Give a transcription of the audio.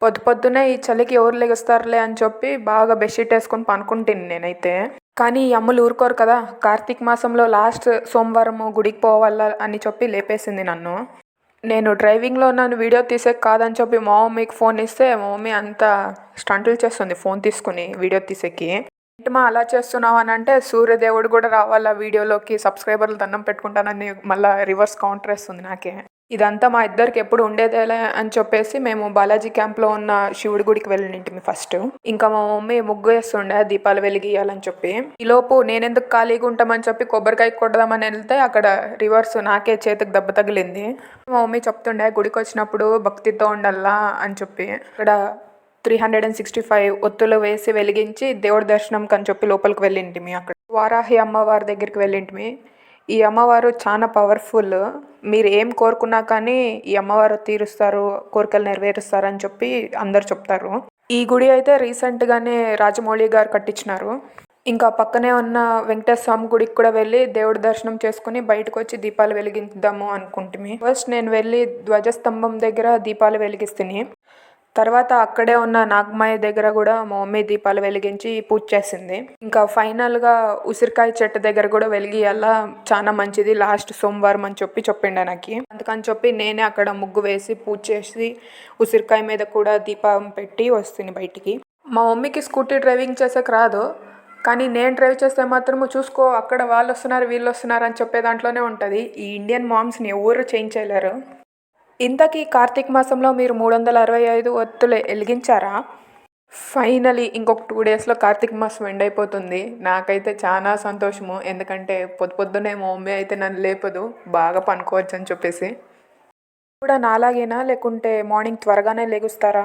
పొద్దున్నే ఈ చలికి ఎవరు లెగుస్తారులే అని చెప్పి బాగా బెడ్‌షీట్ ఏసుకొని పనుకుంటిని నేనైతే. కానీ ఈ అమ్ములు ఊరుకోరు కదా! కార్తీక మాసంలో లాస్ట్ సోమవారము గుడికి పోవాలా అని చెప్పి లేపేసింది నన్ను. నేను డ్రైవింగ్‌లో ఉన్నాను వీడియో తీసేకి కాదని చెప్పి మా మమ్మీకి ఫోన్ ఇస్తే, మా మమ్మీ అంతా స్టంటులు చేస్తుంది ఫోన్ తీసుకొని వీడియో తీసేకి. ఏంటి అలా చేస్తున్నావు అనంటే, సూర్యదేవుడు కూడా రావాలా వీడియోలోకి, సబ్స్క్రైబర్లు దండం పెట్టుకుంటానని మళ్ళా రివర్స్ కౌంటర్ ఏస్తుంది నాకే. ఇదంతా మా ఇద్దరికి ఎప్పుడు ఉండేదేలే అని చెప్పేసి మేము బాలాజీ క్యాంప్‌లో ఉన్న శివుడి గుడికి వెళ్ళింటిమి ఫస్ట్. ఇంకా మా మమ్మీ ముగ్గు వేస్తుండే దీపాలు వెలిగియాలని చెప్పి. ఈలోపు నేనెందుకు ఖాళీగా ఉంటామని చెప్పి కొబ్బరికాయ కొడదామని వెళ్తే అక్కడ రివర్స్ నాకే చేతికి దెబ్బ తగిలింది. మా మమ్మీ చెప్తుండే గుడికి వచ్చినప్పుడు భక్తితో ఉండల్లా అని చెప్పి. ఇక్కడ 365 ఒత్తులు వేసి వెలిగించి దేవుడి దర్శనం కని చెప్పి లోపలికి వెళ్ళింటిమి అక్కడ. వారాహి అమ్మవారి దగ్గరికి వెళ్ళింటిమి. ఈ అమ్మవారు చాలా పవర్ఫుల్. మీరు ఏం కోరుకున్నా కానీ ఈ అమ్మవారు తీరుస్తారు, కోరికలు నెరవేరుస్తారు అని చెప్పి అందరు చెప్తారు. ఈ గుడి అయితే రీసెంట్గానే రాజమౌళి గారు కట్టించినారు. ఇంకా పక్కనే ఉన్న వెంకటేశ్వర స్వామి గుడికి కూడా వెళ్ళి దేవుడి దర్శనం చేసుకుని బయటకు వచ్చి దీపాలు వెలిగిద్దాము అనుకుంటుమి. ఫస్ట్ నేను వెళ్ళి ధ్వజస్తంభం దగ్గర దీపాలు వెలిగిస్తిని. తర్వాత అక్కడే ఉన్న నాగమాయ దగ్గర కూడా మా మమ్మీ దీపాలు వెలిగించి పూజ చేసింది. ఇంకా ఫైనల్గా ఉసిరికాయ చెట్టు దగ్గర కూడా వెలిగియాలా, చాలా మంచిది లాస్ట్ సోమవారం అని చెప్పి చెప్పిండే నాకు. అందుకని చెప్పి నేనే అక్కడ ముగ్గు వేసి పూజ చేసి ఉసిరికాయ మీద కూడా దీపం పెట్టి వస్తుంది బయటికి. మా మమ్మీకి స్కూటీ డ్రైవింగ్ చేసేకి రాదు, కానీ నేను డ్రైవ్ చేస్తే మాత్రము చూసుకో అక్కడ వాళ్ళు వస్తున్నారు వీళ్ళు వస్తున్నారు అని చెప్పే దాంట్లోనే ఉంటుంది. ఈ ఇండియన్ మామ్స్ని ఎవరు చేంజ్ చేయలేరు. ఇంతకీ కార్తీక మాసంలో మీరు 365 ఒత్తులు వెలిగించారా? ఫైనలీ ఇంకొక 2 డేస్లో కార్తీక మాసం ఎండ్ అయిపోతుంది. నాకైతే చాలా సంతోషము. ఎందుకంటే పొద్దున్నే మా మమ్మీ అయితే నన్ను లేపదు, బాగా పనుకోవచ్చు అని చెప్పేసి. కూడా నాలాగేనా లేకుంటే మార్నింగ్ త్వరగానే లెగుస్తారా?